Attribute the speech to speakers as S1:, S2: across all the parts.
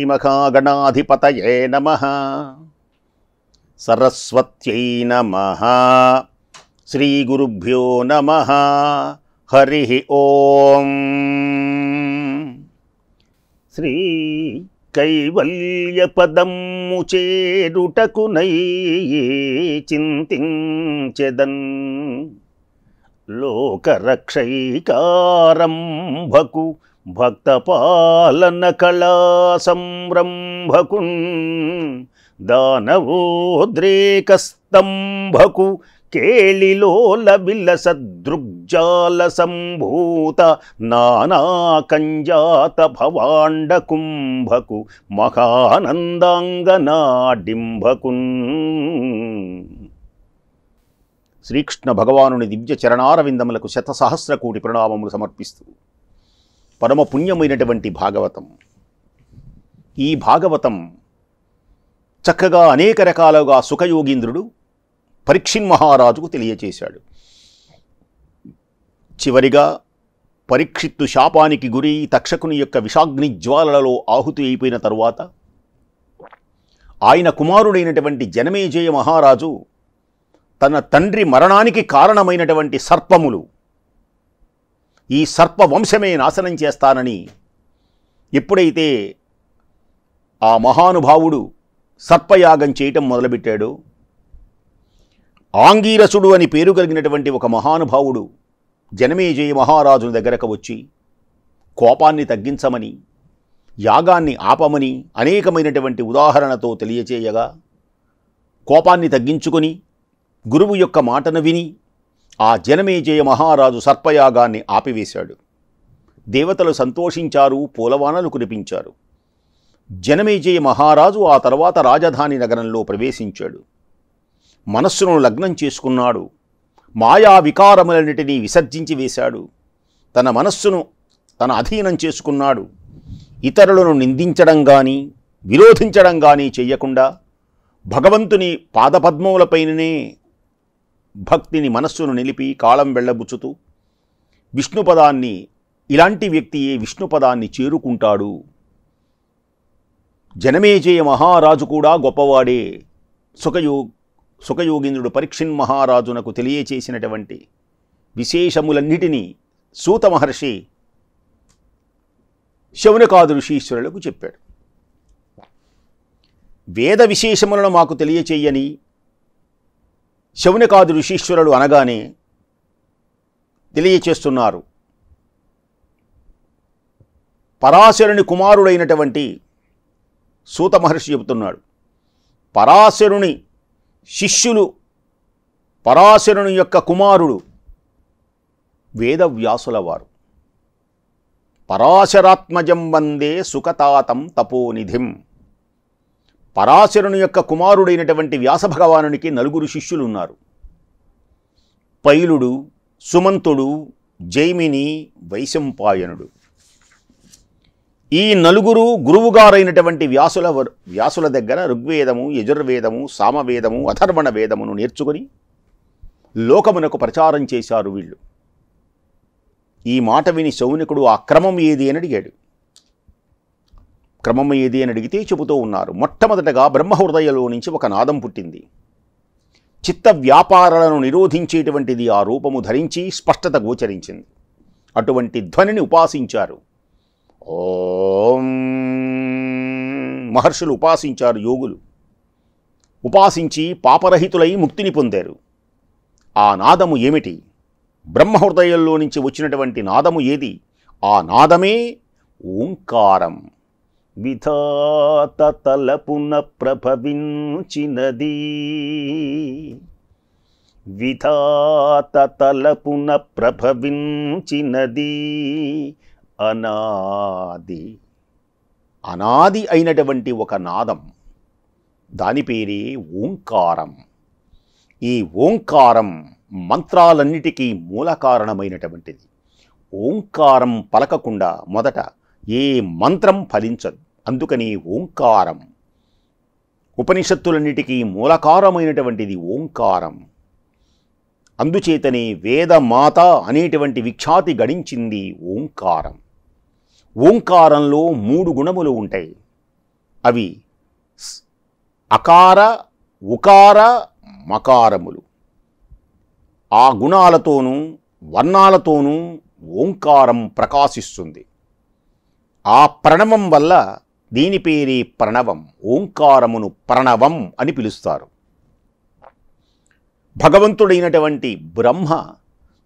S1: శ్రీమహాగణాధిపతయే నమః. సరస్వత్యై నమః. శ్రీగురుభ్యో నమః. హరి ఓం. శ్రీ కైవల్యపదము చేరుటకునై చింతించెదన్ లోకరక్షైకారంభకు భక్తపాలన కళా సంరంభకున్ దానవోద్రేకస్తంభకు కేళిలోల విలసదృగ్జాల సంభూత నానాకంజాత భవాండ కుంభకు మహానందాంగనాడింభకున్. శ్రీకృష్ణ భగవానుని దివ్య చరణారవిందములకు శతసహస్ర కోటి ప్రణామములు సమర్పిస్తూ పరమ పుణ్యమైనటువంటి భాగవతం. ఈ భాగవతం చక్కగా అనేక రకాలుగా సుఖయోగీంద్రుడు పరీక్షిన్ మహారాజుకు తెలియచేశాడు. చివరిగా పరీక్షిత్తు శాపానికి గురి తక్షకుని యొక్క విషాగ్ని జ్వాలలలో ఆహుతి అయిపోయిన తరువాత ఆయన కుమారుడైనటువంటి జనమేజయ మహారాజు తన తండ్రి మరణానికి కారణమైనటువంటి సర్పములు, ఈ సర్ప వంశమే నాశనం చేస్తానని ఎప్పుడైతే ఆ మహానుభావుడు సర్పయాగం చేయటం మొదలుపెట్టాడో, ఆంగీరసుడు అని పేరు కలిగినటువంటి ఒక మహానుభావుడు జనమేజయ మహారాజుని దగ్గరకు వచ్చి కోపాన్ని తగ్గించమని, యాగాన్ని ఆపమని అనేకమైనటువంటి ఉదాహరణతో తెలియచేయగా, కోపాన్ని తగ్గించుకొని గురువు యొక్క మాటను విని ఆ జనమేజయ మహారాజు సర్పయాగాన్ని ఆపివేశాడు. దేవతలు సంతోషించారు, పూలవానలు కురిపించారు. జనమేజయ మహారాజు ఆ తర్వాత రాజధాని నగరంలో ప్రవేశించాడు. మనస్సును లగ్నం చేసుకున్నాడు. మాయా వికారములన్నిటినీ విసర్జించి వేశాడు. తన మనస్సును తన అధీనం చేసుకున్నాడు. ఇతరులను నిందించడం కానీ విరోధించడం కానీ చెయ్యకుండా భగవంతుని పాదపద్మములపైననే భక్తిని మనస్సును నిలిపి కాలం వెళ్ళబుచ్చుతూ విష్ణుపదాన్ని, ఇలాంటి వ్యక్తియే విష్ణుపదాన్ని చేరుకుంటాడు. జనమేజయ మహారాజు కూడా గొప్పవాడే. సుఖయోగీంద్రుడు పరీక్షిన్ మహారాజునకు తెలియచేసినటువంటి విశేషములన్నిటినీ సూత మహర్షి శౌనకాది ఋషీశ్వరులకు చెప్పాడు. వేద విశేషములను మాకు తెలియచేయని శౌనకాది ఋషీశ్వరుడు అనగానే తెలియచేస్తున్నారు. పరాశరుని కుమారుడైనటువంటి సూత మహర్షి చెబుతున్నాడు, పరాశరుని శిష్యులు, పరాశరుని యొక్క కుమారుడు వేదవ్యాసుల వారు. పరాశరాత్మజం వందే సుఖతాతం తపోనిధిం. పరాశరుని యొక్క కుమారుడైనటువంటి వ్యాసభగవానునికి నలుగురు శిష్యులు ఉన్నారు. పైలుడు, సుమంతుడు, జైమిని, వైశంపాయనుడు. ఈ నలుగురు గురువుగారైనటువంటి వ్యాసుల దగ్గర ఋగ్వేదము, యజుర్వేదము, సామవేదము, అథర్వణ వేదమును నేర్చుకొని లోకమునకు ప్రచారం చేశారు వీళ్ళు. ఈ మాట విని శౌనకుడు ఆ క్రమం ఏది అని అడిగాడు. క్రమం ఏది అని అడిగితే చెబుతూ ఉన్నారు. మొట్టమొదటగా బ్రహ్మహృదయలో నుంచి ఒక నాదం పుట్టింది. చిత్త వ్యాపారాలను నిరోధించేటువంటిది ఆ రూపము ధరించి స్పష్టత గోచరించింది. అటువంటి ధ్వనిని ఉపాసించారు. ఓం మహర్షులు ఉపాసించారు, యోగులు ఉపాసించి పాపరహితులై ముక్తిని పొందారు. ఆ నాదము ఏమిటి? బ్రహ్మహృదయంలో నుంచి వచ్చినటువంటి నాదము ఏది? ఆ నాదమే ఓంకారం. విధాత తలపున ప్రభవించినది, విధాత తలపున ప్రభవించినది అనాది. అనాది అయినటువంటి ఒక నాదం, దాని పేరే ఓంకారం. ఈ ఓంకారం మంత్రాలన్నిటికీ మూల కారణమైనటువంటిది. ఓంకారం పలకకుండా మొదట ఏ మంత్రం ఫలించదు. అందుకని ఓంకారం ఉపనిషత్తులన్నిటికీ మూలకారమైనటువంటిది ఓంకారం. అందుచేతనే వేదమాత అనేటువంటి విఖ్యాతి గడించింది ఓంకారం. ఓంకారంలో 3 గుణములు ఉంటాయి. అవి అకార, ఉకార, మకారములు. ఆ గుణాలతోనూ వర్ణాలతోనూ ఓంకారం ప్రకాశిస్తుంది. ఆ ప్రణవం వల్ల దీని పేరే ప్రణవం. ఓంకారమును ప్రణవం అని పిలుస్తారు. భగవంతుడైనటువంటి బ్రహ్మ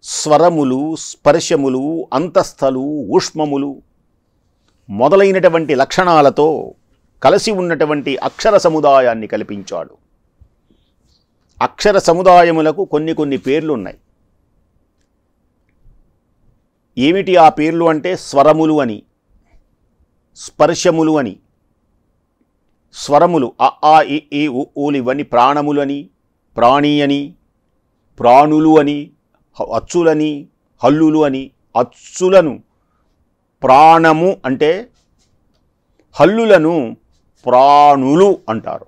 S1: స్వరములు, స్పర్శములు, అంతస్థలు, ఊష్మములు మొదలైనటువంటి లక్షణాలతో కలిసి ఉన్నటువంటి అక్షర సముదాయాన్ని కల్పించాడు. అక్షర సముదాయములకు కొన్ని పేర్లు ఉన్నాయి. ఏమిటి ఆ పేర్లు అంటే స్వరములు అని, స్పర్శములు అని. స్వరములు అ ఆ ఇ ఈ ఉ ఊలు ఇవన్నీ ప్రాణములు అని, ప్రాణి అని, ప్రాణులు అని, అచ్చులని, హల్లులు అని. అచ్చులను ప్రాణము అంటే, హల్లులను ప్రాణులు అంటారు.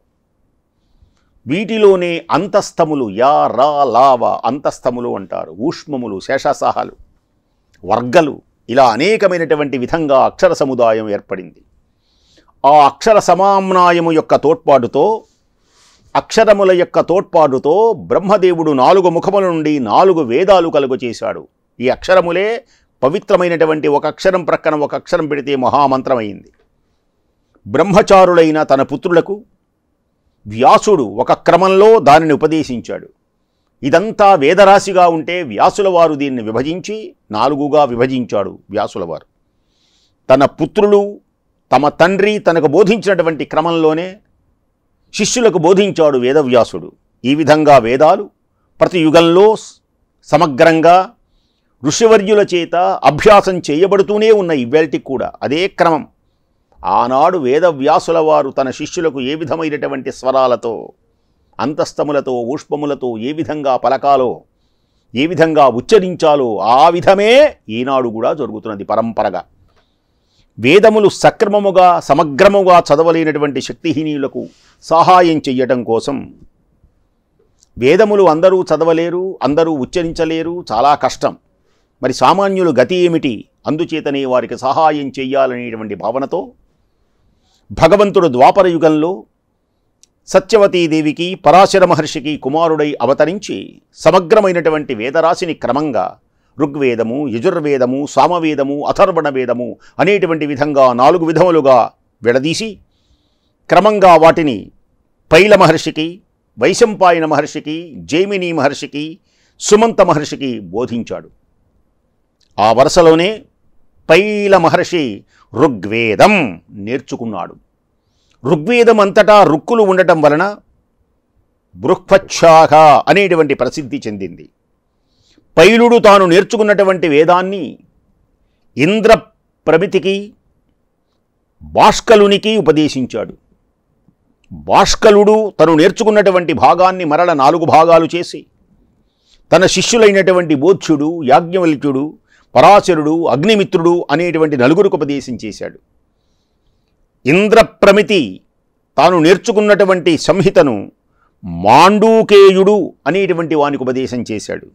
S1: వీటిలోనే అంతస్థములు యా రా లావ అంతస్థములు అంటారు. ఊష్మములు, శేషసాహాలు, వర్గలు, ఇలా అనేకమైనటువంటి విధంగా అక్షర సముదాయం ఏర్పడింది. ఆ అక్షర సమామ్నాయము యొక్క తోడ్పాటుతో, అక్షరముల యొక్క తోడ్పాటుతో బ్రహ్మదేవుడు 4 ముఖముల నుండి 4 వేదాలు కలుగ చేశాడు. ఈ అక్షరములే పవిత్రమైనటువంటి ఒక అక్షరం ప్రక్కన ఒక అక్షరం పెడితే మహామంత్రమైంది. బ్రహ్మచారులైన తన పుత్రులకు వ్యాసుడు ఒక క్రమంలో దానిని ఉపదేశించాడు. ఇదంతా వేదరాశిగా ఉంటే వ్యాసుల వారు దీన్ని విభజించి 4గా విభజించాడు. వ్యాసుల వారు తన పుత్రులు, తమ తండ్రి తనకు బోధించినటువంటి క్రమంలోనే శిష్యులకు బోధించాడు వేదవ్యాసుడు. ఈ విధంగా వేదాలు ప్రతి యుగంలో సమగ్రంగా ఋషివర్యుల చేత అభ్యాసం చేయబడుతూనే ఉన్న ఇవాల్టికి కూడా అదే క్రమం. ఆనాడు వేదవ్యాసుల వారు తన శిష్యులకు ఏ విధమైనటువంటి స్వరాలతో, అంతస్తములతో, ఊష్మములతో ఏ విధంగా పలకాలో, ఏ విధంగా ఉచ్చరించాలో ఆ విధమే ఈనాడు కూడా జరుగుతున్నది పరంపరగా. వేదములు సక్రమముగా సమగ్రముగా చదవలేనటువంటి శక్తిహీనులకు సహాయం చెయ్యటం కోసం, వేదములు అందరూ చదవలేరు, అందరూ ఉచ్చరించలేరు, చాలా కష్టం. మరి సామాన్యులు గతి ఏమిటి? అందుచేతనే వారికి సహాయం చెయ్యాలనేటువంటి భావనతో భగవంతుడు ద్వాపర యుగంలో సత్యవతీదేవికి, పరాశర మహర్షికి కుమారుడై అవతరించి సమగ్రమైనటువంటి వేదరాశిని క్రమంగా ఋగ్వేదము, యజుర్వేదము, సామవేదము, అథర్వణ వేదము అనేటువంటి విధంగా 4 విధములుగా విడదీసి క్రమంగా వాటిని పైల మహర్షికి, వైశంపాయన మహర్షికి, జైమిని మహర్షికి, సుమంత మహర్షికి బోధించాడు. ఆ వరుసలోనే పైల మహర్షి ఋగ్వేదం నేర్చుకున్నాడు. ఋగ్వేదం అంతటా రుక్కులు ఉండటం వలన బృహ్పచ్ఛాఖ అనేటువంటి ప్రసిద్ధి చెందింది. పైలుడు తాను నేర్చుకున్నటువంటి వేదాన్ని ఇంద్రప్రమితికి, బాష్కలునికి ఉపదేశించాడు. బాష్కలుడు తను నేర్చుకున్నటువంటి భాగాన్ని మరల 4 భాగాలు చేసి తన శిష్యులైనటువంటి బోధ్యుడు, యాజ్ఞవల్క్యుడు, పరాశరుడు, అగ్నిమిత్రుడు అనేటువంటి 4కు ఉపదేశం చేశాడు. ఇంద్రప్రమితి తాను నేర్చుకున్నటువంటి సంహితను మాండూకేయుడు అనేటువంటి వానికి ఉపదేశం చేశాడు.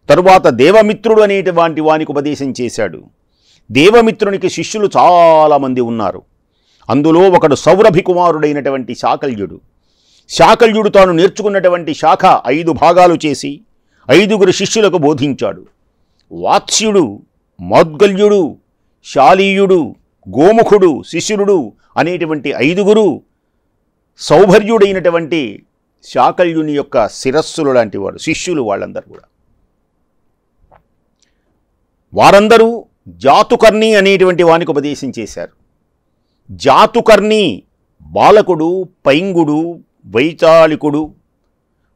S1: తరువాత దేవమిత్రుడు అనేటువంటి వానికి ఉపదేశం చేశాడు. దేవమిత్రునికి శిష్యులు చాలామంది ఉన్నారు. అందులో ఒకడు సౌరభి కుమారుడైనటువంటి శాకల్యుడు. శాకల్యుడు తాను నేర్చుకున్నటువంటి శాఖ 5 భాగాలు చేసి 5గురు శిష్యులకు బోధించాడు. వాత్స్యుడు, మౌద్గల్యుడు, శాలీయుడు, గోముఖుడు, శిశిరుడు అనేటువంటి 5గురు సౌభర్యుడైనటువంటి శాకల్యుని యొక్క శిరస్సులు లాంటి వాడు శిష్యులు. వాళ్ళందరూ కూడా వారందరూ జాతుకర్ణి అనేటువంటి వానికి ఉపదేశం చేశారు. జాతుకర్ణి బాలకుడు, పైంగుడు, వైచాళికుడు,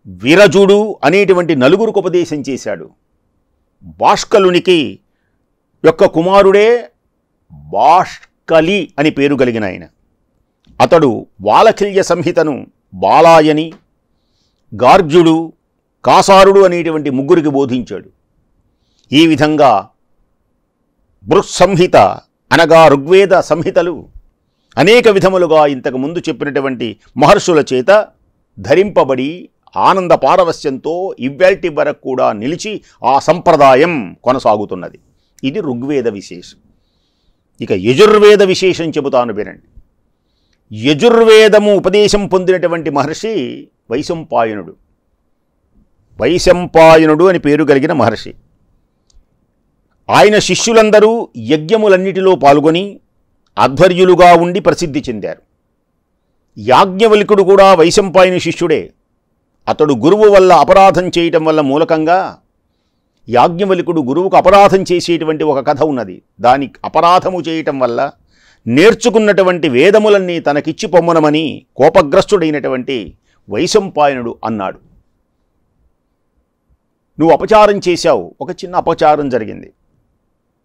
S1: విరజుడు అనేటువంటి 4గురికి ఉపదేశం చేశాడు. బాష్కలునికి యొక్క కుమారుడే బాష్కలి అని పేరు కలిగిన ఆయన. అతడు వాలఖిల్య సంహితను బాలాయని, గార్గ్యుడు, కాసారుడు అనేటువంటి 3గురికి బోధించాడు. ఈ విధంగా బృహ్సంహిత అనగా ఋగ్వేద సంహితలు అనేక విధములుగా ఇంతకు ముందు చెప్పినటువంటి మహర్షుల చేత ధరింపబడి ఆనంద పారవస్యంతో ఇవ్వాల్టి వరకు కూడా నిలిచి ఆ సంప్రదాయం కొనసాగుతున్నది. ఇది ఋగ్వేద విశేషం. ఇక యజుర్వేద విశేషం చెబుతాను వినండి. యజుర్వేదము ఉపదేశం పొందినటువంటి మహర్షి వైశంపాయనుడు. వైశంపాయనుడు అని పేరు కలిగిన మహర్షి. ఆయన శిష్యులందరూ యజ్ఞములన్నిటిలో పాల్గొని ఆధ్వర్యులుగా ఉండి ప్రసిద్ధి చెందారు. యాజ్ఞవల్కుడు కూడా వైశంపాయని శిష్యుడే. అతడు గురువు వల్ల అపరాధం చేయటం వల్ల మూలకంగా యాజ్ఞవల్కుడు గురువుకు అపరాధం చేసేటువంటి ఒక కథ ఉన్నది. దాని అపరాధము చేయటం వల్ల నేర్చుకున్నటువంటి వేదములన్నీ తనకిచ్చి పొమ్మనమని కోపగ్రస్తుడైనటువంటి వైశంపాయనుడు అన్నాడు. నువ్వు అపచారం చేశావు, ఒక చిన్న అపచారం జరిగింది,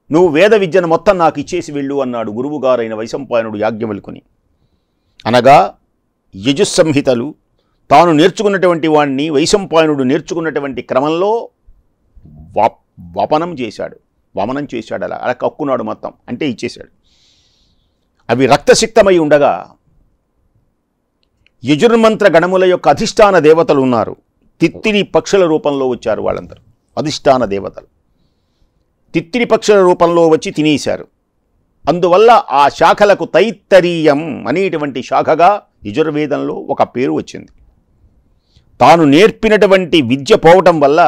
S1: నువ్వు వేద విద్యను మొత్తం నాకు ఇచ్చేసి వెళ్ళు అన్నాడు గురువుగారైన వైశంపాయనుడు యాజ్ఞవల్కుని. అనగా యజుస్సంహితలు తాను నేర్చుకున్నటువంటి వాణ్ణి వైశంపాయనుడు నేర్చుకున్నటువంటి క్రమంలో వమనం చేశాడు. అలా కక్కున్నాడు మొత్తం, అంటే ఇచ్చేశాడు. అవి రక్తసిక్తమై ఉండగా యజుర్మంత్ర గణముల యొక్క అధిష్టాన దేవతలు ఉన్నారు. తిత్తిరి పక్షుల రూపంలో వచ్చారు. వాళ్ళందరూ అధిష్టాన దేవతలు తిత్తిరి పక్షుల రూపంలో వచ్చి తినేశారు. అందువల్ల ఆ శాఖలకు తైత్తరీయం అనేటువంటి శాఖగా యజుర్వేదంలో ఒక పేరు వచ్చింది. తాను నేర్పినటువంటి విద్య పోవటం వల్ల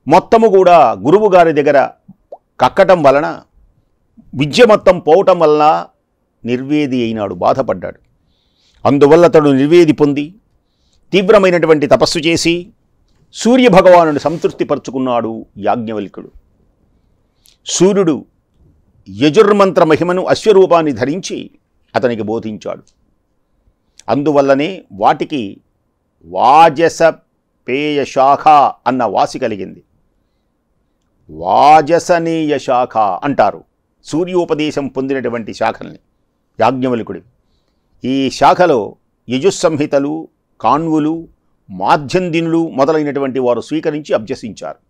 S1: మొత్తము కూడా గురువుగారి దగ్గర కక్కటం వలన విద్య మొత్తం పోవటం వలన నిర్వేది అయినాడు, బాధపడ్డాడు. అందువల్ల అతడు నిర్వేది పొంది తీవ్రమైనటువంటి తపస్సు చేసి సూర్యభగవానుని సంతృప్తిపరుచుకున్నాడు యాజ్ఞవల్కుడు. సూర్యుడు యజుర్మంత్ర మహిమను అశ్వరూపాన్ని ధరించి అతనికి బోధించాడు. అందువల్లనే వాటికి వాజస పేయ శాఖ అన్న వాసి కలిగింది. వాజసనేయ శాఖ అంటారు సూర్యోపదేశం పొందినటువంటి శాఖల్ని యాజ్ఞవల్కుడి. ఈ శాఖలో యజుస్సంహితలు, కాణ్వులు, మాధ్యందినులు మొదలైనటువంటి వారు స్వీకరించి అభ్యసించారు.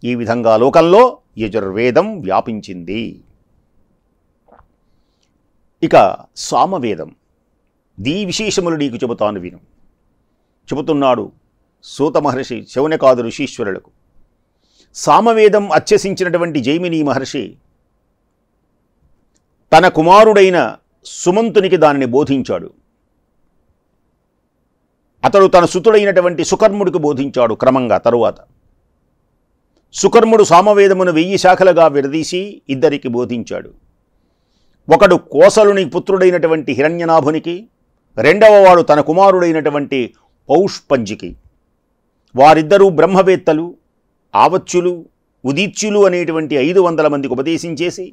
S1: ఈ విధంగా లోకంలో యజుర్వేదం వ్యాపించింది. ఇక సామవేదం, దీ విశేషములు నీకు చెబుతాను విను. చెబుతున్నాడు సూత మహర్షి శౌనకాది ఋషీశ్వరులకు. సామవేదం అత్యసించినటువంటి జైమిని మహర్షి తన కుమారుడైన సుమంతునికి దానిని బోధించాడు. అతడు తన సుతుడైనటువంటి సుకర్ముడికి బోధించాడు. క్రమంగా తరువాత సుకర్ముడు సామవేదమును 1000 శాఖలుగా విడదీసి ఇద్దరికి బోధించాడు. ఒకడు కోసలుని పుత్రుడైనటువంటి హిరణ్యనాభునికి, రెండవ వాడు తన కుమారుడైనటువంటి పౌష్పంజికి. వారిద్దరూ బ్రహ్మవేత్తలు, ఆవత్యులు, ఉదీచ్యులు అనేటువంటి 500 మందికి ఉపదేశించేసి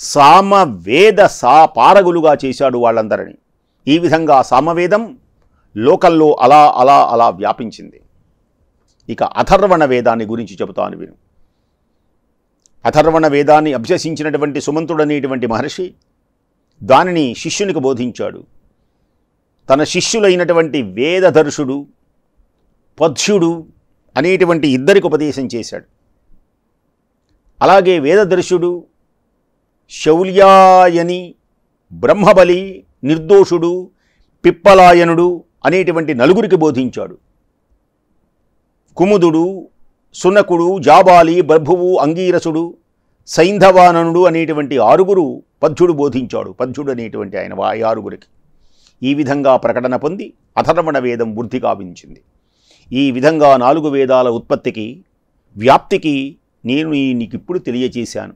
S1: సామవేద పారగులుగా చేశాడు వాళ్ళందరినీ. ఈ విధంగా సామవేదం లోకల్లో అలా అలా అలా వ్యాపించింది. ఇక అథర్వణ వేదాన్ని గురించి చెబుతాను విను. అథర్వణ వేదాన్ని అభ్యసించినటువంటి సుమంతుడనేటువంటి మహర్షి దానిని శిష్యునికి బోధించాడు. తన శిష్యులైనటువంటి వేదదర్శుడు, పద్యుడు అనేటువంటి ఇద్దరికి ఉపదేశం చేశాడు. అలాగే వేదదర్శుడు, శౌల్యాయని, బ్రహ్మబలి, నిర్దోషుడు, పిప్పలాయనుడు అనేటువంటి 4 బోధించాడు. కుముదుడు, సునకుడు, జాబాలి, బర్భువు, అంగీరసుడు, సైంధవాననుడు అనేటువంటి 6 పద్యుడు బోధించాడు. పద్యుడు అనేటువంటి ఆయన 6. ఈ విధంగా ప్రకటన పొంది అథర్వణ వేదం వృద్ధి కావించింది. ఈ విధంగా 4 వేదాల ఉత్పత్తికి, వ్యాప్తికి నేను నీకు ఇప్పుడు తెలియచేశాను.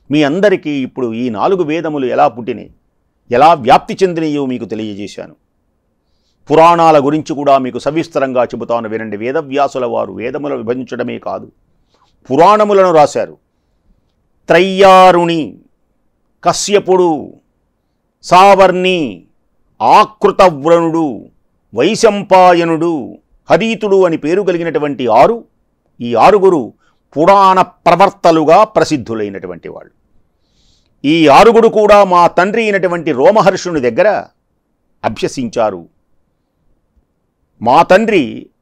S1: మీ అందరికీ ఇప్పుడు ఈ 4 వేదములు ఎలా పుట్టినాయి, ఎలా వ్యాప్తి చెందినయో మీకు తెలియజేశాను. పురాణాల గురించి కూడా మీకు సవిస్తరంగా చెబుతాను వినండి. వేదవ్యాసుల వారు వేదములు విభజించడమే కాదు, పురాణములను రాశారు. త్రయ్యారుణి, కశ్యపుడు, సావర్ణి, ఆకృతవ్రణుడు, వైశంపాయనుడు, హరీతుడు అని పేరు కలిగినటువంటి 6 ఈ 6 పురాణ ప్రవర్తలుగా ప్రసిద్ధులైనటువంటి వాళ్ళు. ఈ 6 కూడా మా తండ్రి అయినటువంటి రోమహర్షుని దగ్గర అభ్యసించారు. మా తండ్రి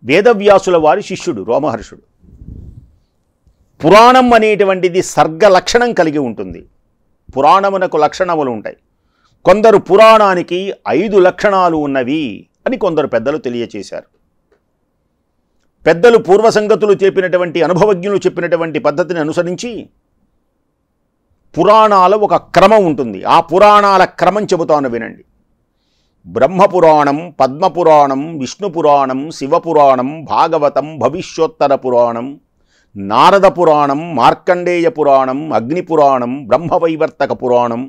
S1: వేదవ్యాసుల వారి శిష్యుడు రోమహర్షుడు. పురాణం అనేటువంటిది సర్గ లక్షణం కలిగి ఉంటుంది. పురాణమునకు లక్షణములు ఉంటాయి. కొందరు పురాణానికి 5 లక్షణాలు ఉన్నవి అని కొందరు పెద్దలు తెలియచేశారు. పెద్దలు పూర్వ సంగతులు చెప్పినటువంటి, అనుభవజ్ఞులు చెప్పినటువంటి పద్ధతిని అనుసరించి పురాణాల ఒక క్రమం ఉంటుంది. ఆ పురాణాల క్రమం చెబుతాను వినండి. బ్రహ్మపురాణం, పద్మపురాణం, విష్ణుపురాణం, శివపురాణం, భాగవతం, భవిష్యోత్తర పురాణం, నారద పురాణం, మార్కండేయ పురాణం, అగ్నిపురాణం, బ్రహ్మవైవర్తక పురాణం,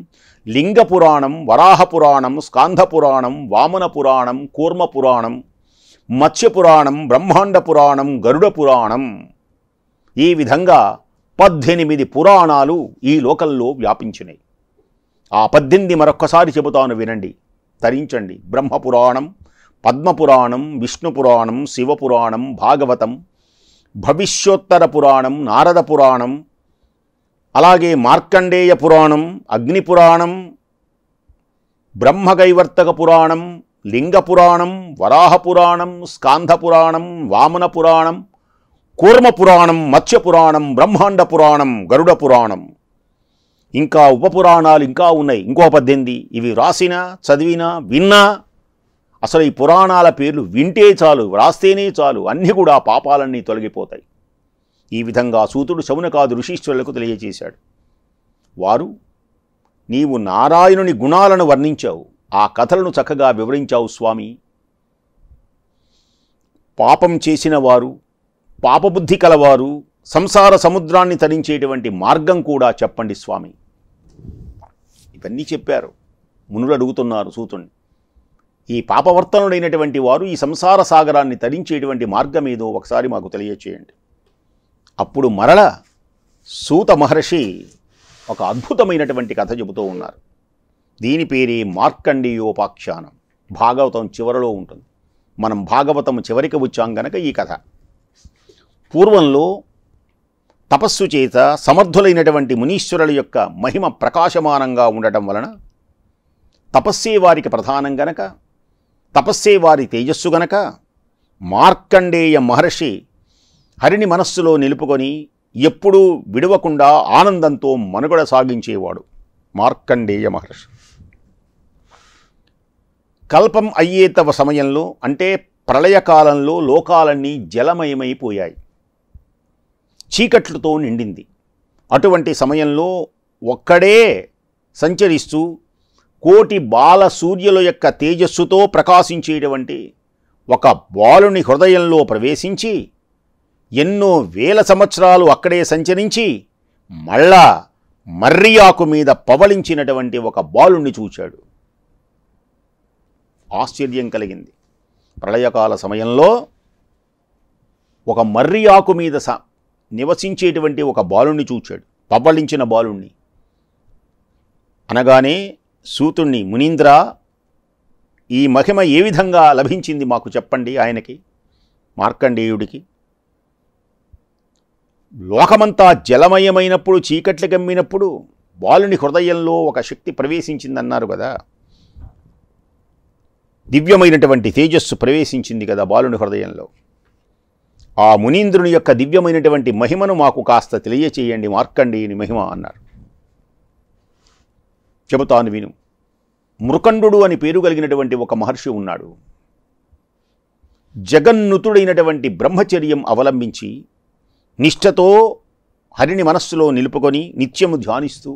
S1: లింగ పురాణం, వరాహ పురాణం, స్కాంధ పురాణం, వామన పురాణం, కూర్మ పురాణం, మత్స్య పురాణం, బ్రహ్మాండ పురాణం, గరుడ పురాణం. ఈ విధంగా 18 పురాణాలు ఈ లోకంలో వ్యాపించినాయి. ఆ 18 మరొక్కసారి చెబుతాను వినండి, తరించండి. బ్రహ్మపురాణం, పద్మపురాణం, విష్ణుపురాణం, శివపురాణం, భాగవతం, భవిష్యోత్తర పురాణం, నారద పురాణం, అలాగే మార్కండేయ పురాణం, అగ్నిపురాణం, బ్రహ్మగైవర్తక పురాణం, లింగ పురాణం, వరాహ పురాణం, స్కాంధ పురాణం, వామన పురాణం, కూర్మ పురాణం, మత్స్య పురాణం, బ్రహ్మాండ పురాణం, గరుడ పురాణం. ఇంకా ఉపపురాణాలు ఇంకా ఉన్నాయి, ఇంకో 18. ఇవి రాసినా, చదివినా, విన్నా అసలు ఈ పురాణాల పేర్లు వింటే చాలు, వ్రాస్తేనే చాలు, అన్నీ కూడా పాపాలన్నీ తొలగిపోతాయి. ఈ విధంగా సూతుడు శౌనకాది ఋషీశ్వరులకు తెలియజేశాడు. వారు, నీవు నారాయణుని గుణాలను వర్ణించావు, ఆ కథలను చక్కగా వివరించావు స్వామి. పాపం చేసిన వారు, పాపబుద్ధి కలవారు సంసార సముద్రాన్ని తరించేటువంటి మార్గం కూడా చెప్పండి స్వామి. ఇవన్నీ చెప్పారు. మునులు అడుగుతున్నారు సూతుణ్ణి, ఈ పాపవర్తనుడైనటువంటి వారు ఈ సంసార సాగరాన్ని తరించేటువంటి మార్గం ఏదో ఒకసారి మాకు తెలియచేయండి. అప్పుడు మరల సూత మహర్షి ఒక అద్భుతమైనటువంటి కథ చెబుతూ ఉన్నారు. దీని పేరే మార్కండేయోపాఖ్యానం. భాగవతం చివరలో ఉంటుంది. మనం భాగవతం చివరికి వచ్చాం గనక ఈ కథ. పూర్వంలో తపస్సు చేత సమర్థులైనటువంటి మునీశ్వరుల యొక్క మహిమ ప్రకాశమానంగా ఉండటం వలన, తపస్సే వారికి ప్రధానం గనక, తపస్సే వారి తేజస్సు గనక, మార్కండేయ మహర్షి హరిని మనస్సులో నిలుపుకొని ఎప్పుడూ విడవకుండా ఆనందంతో మనుగడ సాగించేవాడు మార్కండేయ మహర్షి. కల్పం అయ్యేతవ సమయంలో, అంటే ప్రళయకాలంలో లోకాలన్నీ జలమయమైపోయాయి, చీకట్లతో నిండింది. అటువంటి సమయంలో ఒక్కడే సంచరిస్తూ కోటి బాల సూర్యుల యొక్క తేజస్సుతో ప్రకాశించేటువంటి ఒక బాలుని హృదయంలో ప్రవేశించి ఎన్నో వేల సంవత్సరాలు అక్కడే సంచరించి మళ్ళా మర్రి ఆకు మీద పవళించినటువంటి ఒక బాలుణ్ణి చూచాడు. ఆశ్చర్యం కలిగింది. ప్రళయకాల సమయంలో ఒక మర్రి ఆకు మీద నివసించేటువంటి ఒక బాలుణ్ణి చూచాడు, పవ్వళించిన బాలుణ్ణి. అనగానే సూతుణ్ణి, మునీంద్ర, ఈ మహిమ ఏ విధంగా లభించింది మాకు చెప్పండి. ఆయనకి, మార్కండేయుడికి, లోకమంతా జలమయమైనప్పుడు, చీకట్లు గమ్మినప్పుడు బాలుని హృదయంలో ఒక శక్తి ప్రవేశించిందన్నారు కదా, దివ్యమైనటువంటి తేజస్సు ప్రవేశించింది కదా బాలుని హృదయంలో. ఆ మునీంద్రుని యొక్క దివ్యమైనటువంటి మహిమను మాకు కాస్త తెలియచేయండి, మార్కండేయుని మహిమ అన్నారు. చెబుతాను విను. మృకండు అని పేరు కలిగినటువంటి ఒక మహర్షి ఉన్నాడు. జగన్నుతుడైనటువంటి బ్రహ్మచర్యం అవలంబించి నిష్ఠతో హరిని మనస్సులో నిలుపుకొని నిత్యము ధ్యానిస్తూ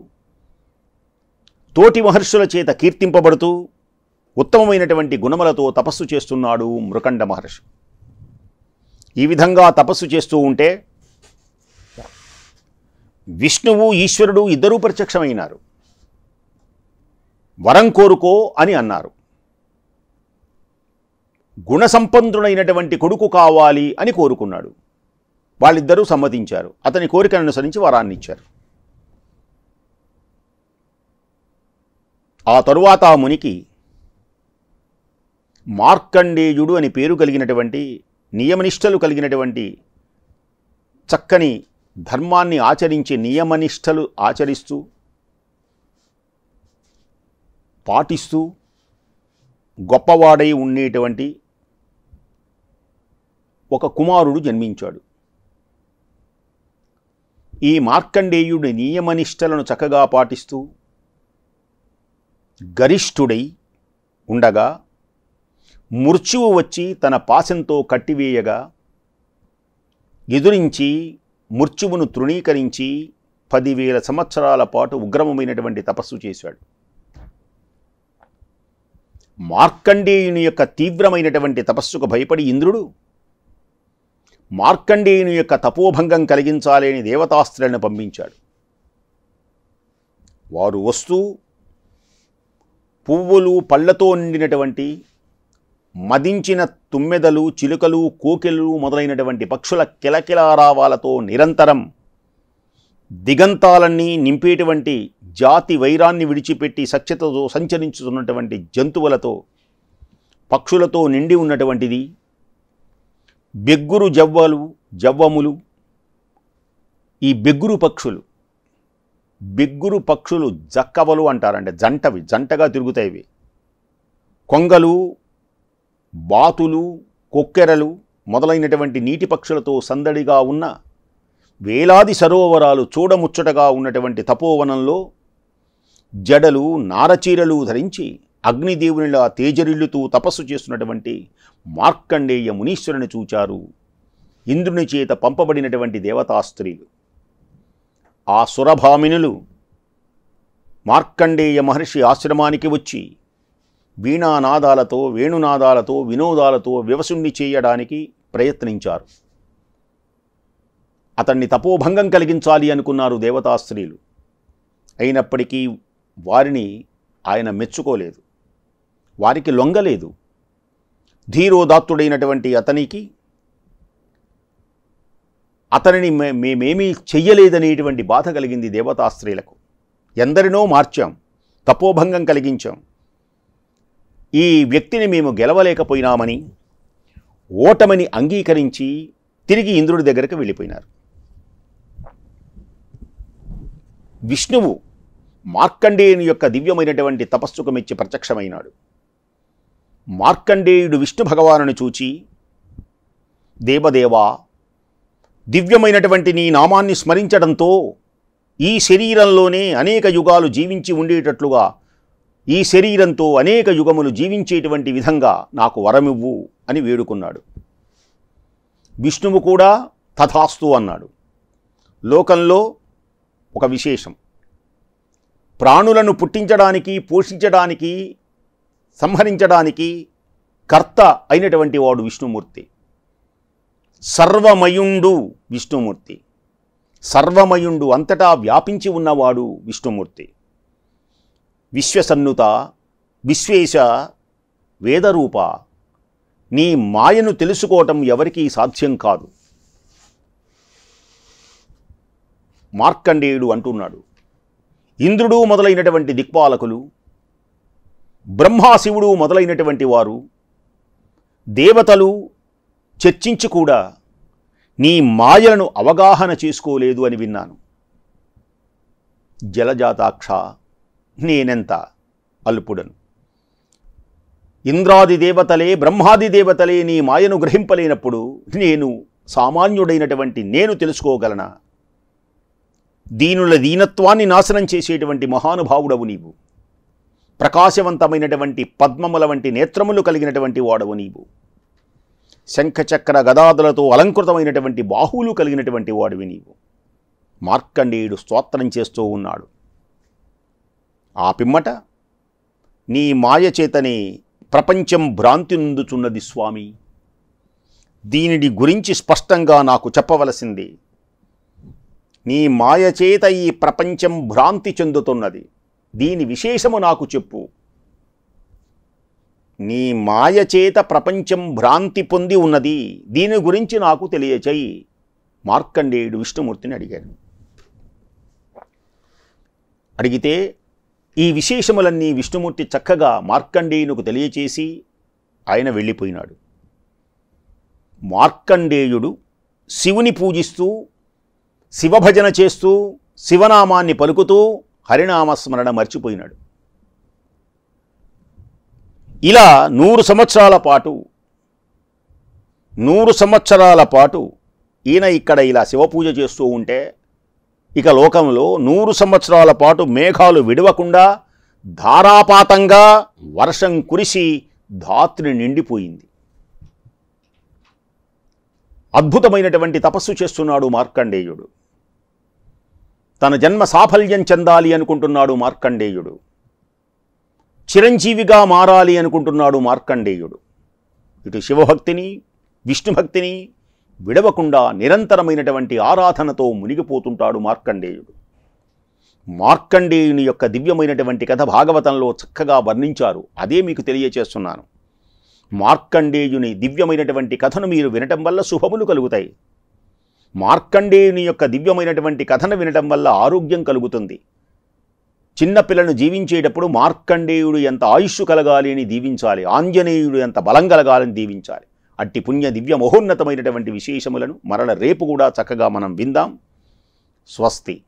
S1: తోటి మహర్షుల చేత కీర్తింపబడుతూ ఉత్తమమైనటువంటి గుణములతో తపస్సు చేస్తున్నాడు మృకండ మహర్షి. ఈ విధంగా తపస్సు చేస్తూ ఉంటే విష్ణువు, ఈశ్వరుడు ఇద్దరూ ప్రత్యక్షమైనారు. వరం కోరుకో అని అన్నారు. గుణసంపన్నుడైనటువంటి కొడుకు కావాలి అని కోరుకున్నాడు. వాళ్ళిద్దరూ సమ్మతించారు. అతని కోరికను అనుసరించి వరాన్ని ఇచ్చారు. ఆ తరువాత ఆ మునికి మార్కండేయుడు అని పేరు కలిగినటువంటి, నియమనిష్టలు కలిగినటువంటి, చక్కని ధర్మాన్ని ఆచరించి నియమనిష్టలు ఆచరిస్తూ పాటిస్తూ గొప్పవాడై ఉండేటువంటి ఒక కుమారుడు జన్మించాడు. ఈ మార్కండేయుడి నియమనిష్టలను చక్కగా పాటిస్తూ గరిష్ఠుడై ఉండగా మృత్యువు వచ్చి తన పాశంతో కట్టివేయగా ఎదురించి మృత్యువును తృణీకరించి 10,000 సంవత్సరాల పాటు ఉగ్రమమైనటువంటి తపస్సు చేశాడు. మార్కండేయుని యొక్క తీవ్రమైనటువంటి తపస్సుకు భయపడి ఇంద్రుడు మార్కండేయుని యొక్క తపోభంగం కలిగించాలని దేవతాస్త్రులను పంపించాడు. వారు వస్తూ పువ్వులు పళ్ళతో నిండినటువంటి మదించిన తుమ్మెదలు, చిలుకలు, కోకిలు మొదలైనటువంటి పక్షుల కిలకిలారావాలతో నిరంతరం దిగంతాలన్నీ నింపేటువంటి జాతి వైరాన్ని విడిచిపెట్టి సఖ్యతతో సంచరించుతున్నటువంటి జంతువులతో, పక్షులతో నిండి ఉన్నటువంటిది. బెగ్గురు జవ్వములు, ఈ బెగ్గురు పక్షులు జక్కవలు అంటారంటే జంటగా తిరుగుతాయి. కొంగలు, బాతులు, కొక్కెరలు మొదలైనటువంటి నీటి పక్షులతో సందడిగా ఉన్న వేలాది సరోవరాలు చూడముచ్చటగా ఉన్నటువంటి తపోవనంలో జడలు, నారచీరలు ధరించి అగ్నిదేవునిలా తేజరిల్లుతూ తపస్సు చేస్తున్నటువంటి మార్కండేయ మునీశ్వరుని చూచారు ఇంద్రుని చేత పంపబడినటువంటి దేవతాస్త్రీలు. ఆ సురభామినులు మార్కండేయ మహర్షి ఆశ్రమానికి వచ్చి వీణానాదాలతో, వేణునాదాలతో, వినోదాలతో వివసుణ్ణి చేయడానికి ప్రయత్నించారు. అతన్ని తపోభంగం కలిగించాలి అనుకున్నారు దేవతాస్త్రీలు. అయినప్పటికీ వారిని ఆయన మెచ్చుకోలేదు, వారికి లొంగలేదు. ధీరోదాత్తుడైనటువంటి అతనిని మేమేమీ చెయ్యలేదనేటువంటి బాధ కలిగింది దేవతాస్త్రీలకు. ఎందరినో మార్చాం, తపోభంగం కలిగించాం, ఈ వ్యక్తిని మేము గెలవలేకపోయినామని ఓటమిని అంగీకరించి తిరిగి ఇంద్రుడి దగ్గరికి వెళ్ళిపోయినారు. విష్ణువు మార్కండేయుని యొక్క దివ్యమైనటువంటి తపస్సుకు మెచ్చి ప్రత్యక్షమైనాడు. మార్కండేయుడు విష్ణు భగవానుని చూచి, దేవదేవా, దివ్యమైనటువంటి నీ నామాన్ని స్మరించడంతో ఈ శరీరంలోనే అనేక యుగాలు జీవించి ఉండేటట్లుగా, ఈ శరీరంతో అనేక యుగములు జీవించేటువంటి విధంగా నాకు వరమివ్వు అని వేడుకున్నాడు. విష్ణువు కూడా తథాస్తు అన్నాడు. లోకంలో ఒక విశేషం, ప్రాణులను పుట్టించడానికి, పోషించడానికి, సంహరించడానికి కర్త అయినటువంటి వాడు విష్ణుమూర్తి. సర్వమయుండు విష్ణుమూర్తి, సర్వమయుండు అంతటా వ్యాపించి ఉన్నవాడు విష్ణుమూర్తి. విశ్వసన్నుత, విశ్వేశ, వేదరూప, నీ మాయను తెలుసుకోవటం ఎవరికీ సాధ్యం కాదు. మార్కండేయుడు అంటున్నాడు, ఇంద్రుడు మొదలైనటువంటి దిక్పాలకులు, బ్రహ్మాశివుడు మొదలైనటువంటి వారు, దేవతలు చర్చించి కూడా నీ మాయలను అవగాహన చేసుకోలేదు అని విన్నాను. జలజాతాక్ష, నేనెంత అల్పుడను. ఇంద్రాది దేవతలే, బ్రహ్మాది దేవతలే నీ మాయను గ్రహింపలేనప్పుడు నేను సామాన్యుడైనటువంటి నేను తెలుసుకోగలనా? దీనుల దీనత్వాన్ని నాశనం చేసేటువంటి మహానుభావుడవు నీవు. ప్రకాశవంతమైనటువంటి పద్మముల వంటి నేత్రములు కలిగినటువంటి వాడవు నీవు. శంఖచక్ర గదాదులతో అలంకృతమైనటువంటి బాహువులు కలిగినటువంటి వాడివి నీవు. మార్కండేయుడు స్తోత్రం చేస్తూ ఉన్నాడు. ఆ పిమ్మట, నీ మాయ చేతనే ప్రపంచం భ్రాంతి నొందుచున్నది స్వామి. దీనిని గురించి స్పష్టంగా నాకు చెప్పవలసింది. నీ మాయ చేత ఈ ప్రపంచం భ్రాంతి చెందుతున్నది, దీని విశేషము నాకు చెప్పు. నీ మాయ చేత ప్రపంచం భ్రాంతి పొంది ఉన్నది, దీని గురించి నాకు తెలియచేయి. మార్కండేయుడు విష్ణుమూర్తిని అడిగాడు. అడిగితే ఈ విశేషములన్నీ విష్ణుమూర్తి చక్కగా మార్కండేయునికి తెలియచేసి ఆయన వెళ్ళిపోయినాడు. మార్కండేయుడు శివుని పూజిస్తూ, శివభజన చేస్తూ, శివనామాన్ని పలుకుతూ హరినామస్మరణ మర్చిపోయినాడు. ఇలా 100 సంవత్సరాల పాటు ఈయన ఇక్కడ ఇలా శివపూజ చేస్తూ ఉంటే, ఇక లోకంలో 100 సంవత్సరాల పాటు మేఘాలు విడవకుండా ధారాపాతంగా వర్షం కురిసి ధాత్రి నిండిపోయింది. అద్భుతమైనటువంటి తపస్సు చేస్తున్నాడు మార్కండేయుడు. తన జన్మ సాఫల్యం చెందాలి అనుకుంటున్నాడు మార్కండేయుడు. చిరంజీవిగా మారాలి అనుకుంటున్నాడు మార్కండేయుడు. ఇటు శివభక్తిని విష్ణుభక్తిని విడవకుండా నిరంతరమైనటువంటి ఆరాధనతో మునిగిపోతుంటాడు మార్కండేయుడు. మార్కండేయుని యొక్క దివ్యమైనటువంటి కథ భాగవతంలో చక్కగా వర్ణించారు. అదే మీకు తెలియచేస్తున్నాను. మార్కండేయుని దివ్యమైనటువంటి కథను మీరు వినటం వల్ల శుభములు కలుగుతాయి. మార్కండేయుని యొక్క దివ్యమైనటువంటి కథను వినటం వల్ల ఆరోగ్యం కలుగుతుంది. చిన్నపిల్లను జీవించేటప్పుడు మార్కండేయుడు ఎంత ఆయుష్ కలగాలి అని దీవించాలి, ఆంజనేయుడు ఎంత బలం కలగాలని దీవించాలి. అట్టి పుణ్య దివ్య మహోన్నతమైనటువంటి విశేషములను మరల రేపు కూడా చక్కగా మనం విందాం. స్వస్తి.